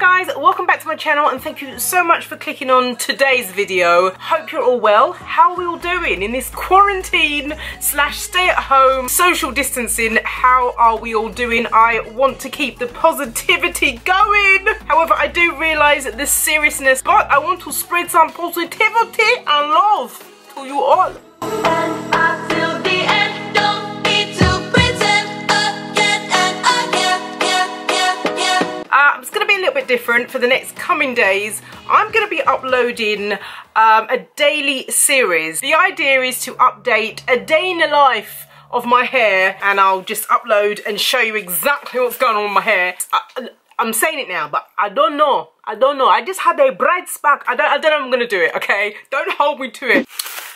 guys, welcome back to my channel and thank you so much for clicking on today's video. Hope you're all well. How are we all doing in this quarantine slash stay at home social distancing? How are we all doing? I want to keep the positivity going. However, I do realise the seriousness, but I want to spread some positivity and love to you all. It's going to be a little bit different for the next coming days. I'm going to be uploading a daily series. The idea is to update a day in the life of my hair, and I'll just upload and show you exactly what's going on with my hair. I'm saying it now, but I don't know. I just had a bright spark. I don't know if I'm going to do it, okay? Don't hold me to it.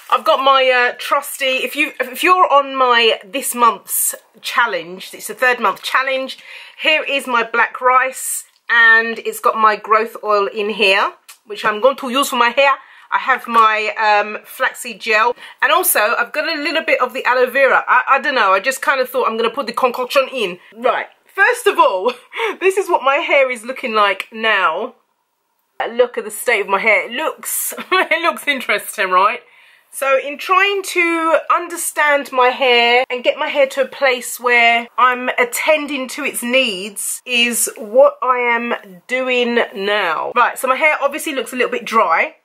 I've got my trusty, if you're on my this month's challenge, it's the 3rd month challenge, here is my black rice. And it's got my growth oil in here, which I'm going to use for my hair. I have my flaxseed gel, and also I've got a little bit of the aloe vera. I don't know, I just kind of thought I'm going to put the concoction in. Right, first of all, this is what my hair is looking like now. Look at the state of my hair. It looks interesting, right? So in trying to understand my hair and get my hair to a place where I'm attending to its needs is what I am doing now. Right, so my hair obviously looks a little bit dry.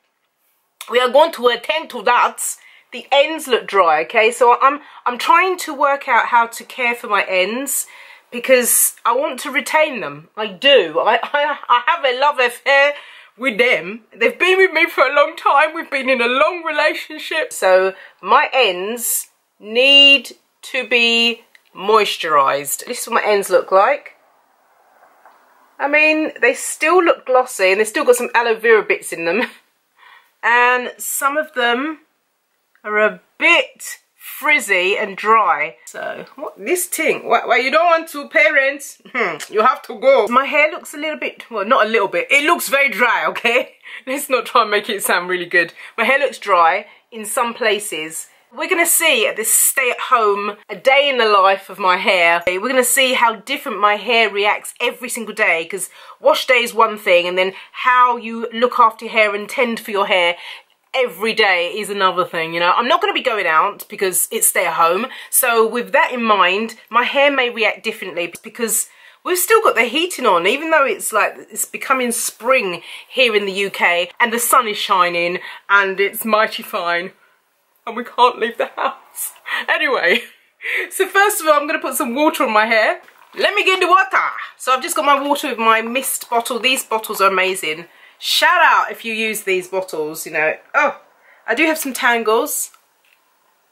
We are going to attend to that. The ends look dry, okay? So I'm trying to work out how to care for my ends because I want to retain them. I do. I have a love affair with them. They've been with me for a long time. We've been in a long relationship. So my ends need to be moisturised. This is what my ends look like. I mean, they still look glossy and they've still got some aloe vera bits in them. And some of them are a bit frizzy and dry. So what this thing, well, you don't want to, parents, you have to go. My hair looks a little bit, well, not a little bit, it looks very dry, okay? Let's not try and make it sound really good. My hair looks dry in some places. We're gonna see at this stay at home, a day in the life of my hair. We're gonna see how different my hair reacts every single day, because wash day is one thing, and then how you look after your hair and tend for your hair every day is another thing, you know. I'm not going to be going out because it's stay at home. So with that in mind, my hair may react differently because we've still got the heating on, even though it's like it's becoming spring here in the UK and the sun is shining and it's mighty fine and we can't leave the house. Anyway, so first of all, I'm going to put some water on my hair. Let me get the water. So I've just got my water with my mist bottle. These bottles are amazing. Shout out if you use these bottles, you know. Oh, I do have some tangles,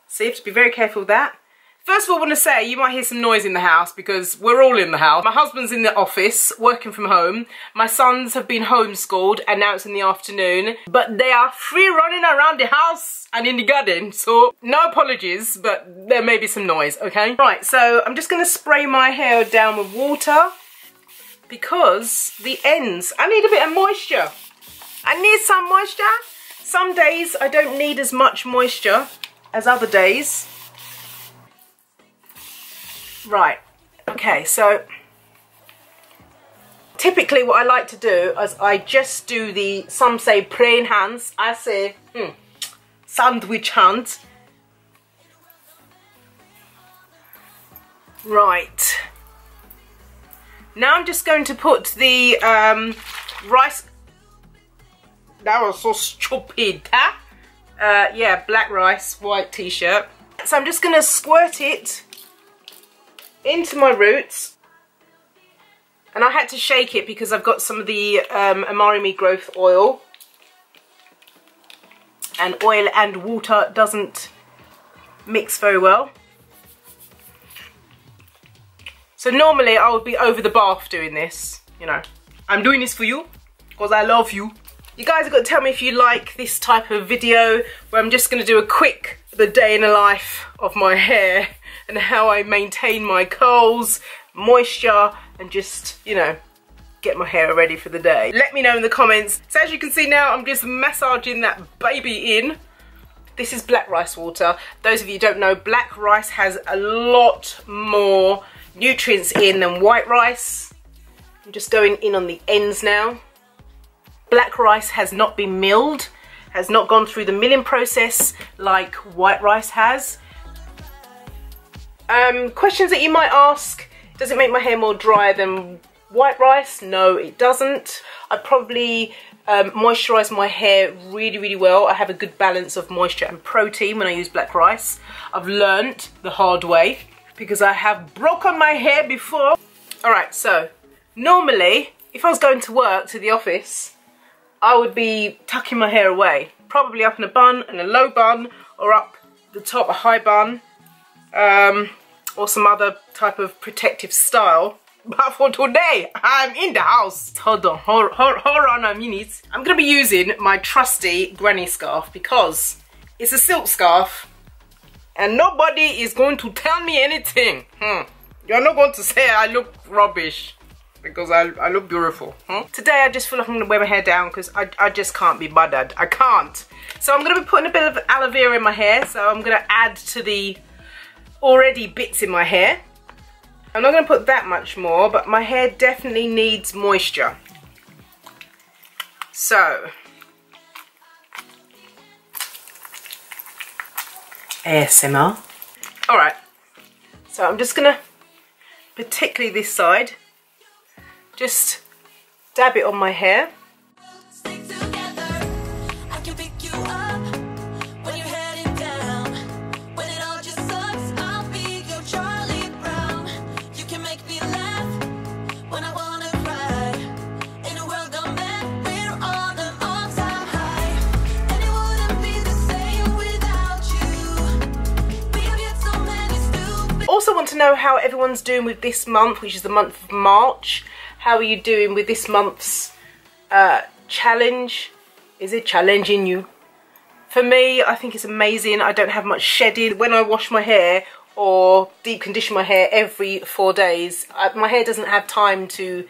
so you have to be very careful with that. First of all, I want to say you might hear some noise in the house because we're all in the house. My husband's in the office working from home. My sons have been homeschooled and now it's in the afternoon. But they are free running around the house and in the garden. So no apologies, but there may be some noise, okay? Right, so I'm just going to spray my hair down with water. Because the ends, I need a bit of moisture. I need some moisture. Some days I don't need as much moisture as other days. Right, okay, so typically what I like to do is I just do the, some say praying hands, I say sandwich hands. Right. Now I'm just going to put the rice. That was so stupid, huh? Yeah, black rice, white t-shirt. So I'm just going to squirt it into my roots. And I had to shake it because I've got some of the Amari growth oil. And oil and water doesn't mix very well. So normally I would be over the bath doing this, you know. I'm doing this for you because I love you. You guys have got to tell me if you like this type of video where I'm just going to do a quick, the day in the life of my hair and how I maintain my curls, moisture, and just, you know, get my hair ready for the day. Let me know in the comments. So as you can see now, I'm just massaging that baby in. This is black rice water. Those of you who don't know, black rice has a lot more nutrients in than white rice. I'm just going in on the ends now. Black rice has not been milled, has not gone through the milling process like white rice has. Questions that you might ask: does it make my hair more dry than white rice? No, it doesn't. I probably moisturize my hair really well. I have a good balance of moisture and protein when I use black rice. I've learnt the hard way because I have broken my hair before. Alright, so normally if I was going to work, to the office, I would be tucking my hair away, probably up in a bun and a low bun, or up the top a high bun, or some other type of protective style. But for today, I'm in the house. Hold on a minute. I'm gonna be using my trusty granny scarf because it's a silk scarf and nobody is going to tell me anything. You're not going to say I look rubbish because I look beautiful. Today I just feel like I'm gonna wear my hair down because I just can't be bothered. I can't. So I'm gonna be putting a bit of aloe vera in my hair. So I'm gonna add to the already bits in my hair. I'm not going to put that much more, but my hair definitely needs moisture. So, ASMR. Alright, so I'm just going to, particularly this side, just dab it on my hair. Also want to know how everyone's doing with this month, which is the month of March. How are you doing with this month's challenge? Is it challenging you? For me, I think it's amazing. I don't have much shedding. When I wash my hair or deep condition my hair every 4 days, my hair doesn't have time to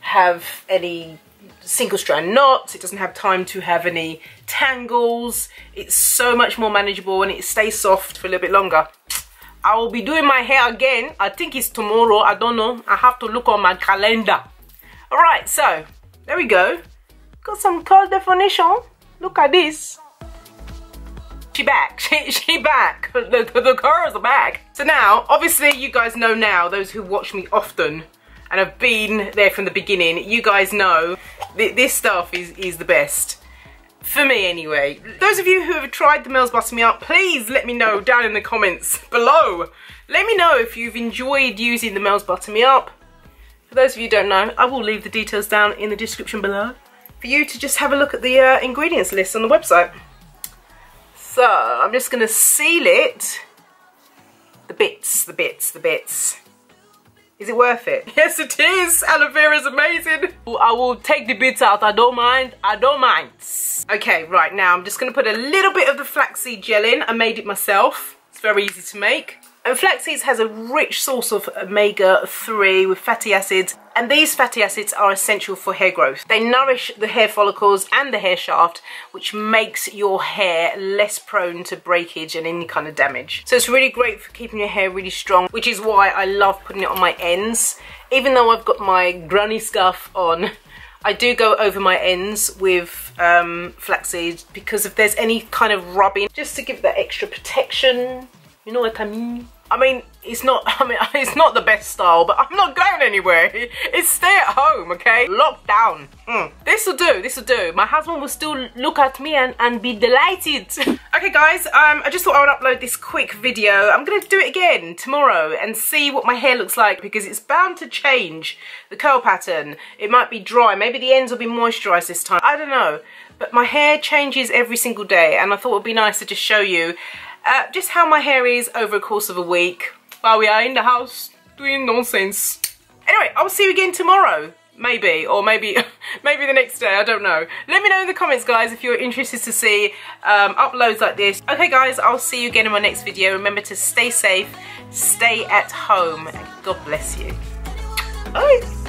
have any single strand knots. It doesn't have time to have any tangles. It's so much more manageable and it stays soft for a little bit longer. I will be doing my hair again. I think it's tomorrow. I don't know. I have to look on my calendar. Alright, so there we go. Got some color definition. Look at this. She back. She back. The girls are back. So now, obviously you guys know now, those who watch me often and have been there from the beginning, you guys know this stuff is the best. For me anyway. Those of you who have tried the Mel's Butter Me Up, please let me know down in the comments below. Let me know if you've enjoyed using the Mel's Butter Me Up. For those of you who don't know, I will leave the details down in the description below for you to just have a look at the ingredients list on the website. So I'm just going to seal it. The bits. Is it worth it? Yes, it is. Aloe vera is amazing. I will take the bits out. I don't mind. Okay, right, now I'm just going to put a little bit of the flaxseed gel in. I made it myself. It's very easy to make. And flaxseeds has a rich source of omega-3 with fatty acids, and these fatty acids are essential for hair growth. They nourish the hair follicles and the hair shaft, which makes your hair less prone to breakage and any kind of damage. So it's really great for keeping your hair really strong, which is why I love putting it on my ends. Even though I've got my granny scarf on, I do go over my ends with flaxseed, because if there's any kind of rubbing, just to give that extra protection. You know what I mean? I mean, it's not the best style, but I'm not going anywhere. It's stay at home, okay? Locked down. This'll do. My husband will still look at me and be delighted. Okay guys, I just thought I would upload this quick video. I'm gonna do it again tomorrow and see what my hair looks like, because it's bound to change the curl pattern. It might be dry, maybe the ends will be moisturized this time. I don't know, but my hair changes every single day, and I thought it would be nice to just show you just how my hair is over a course of a week while we are in the house doing nonsense. Anyway, I'll see you again tomorrow, maybe, or maybe the next day, I don't know. Let me know in the comments, guys, if you're interested to see uploads like this. Okay guys, I'll see you again in my next video. Remember to stay safe, stay at home, and God bless you. Bye.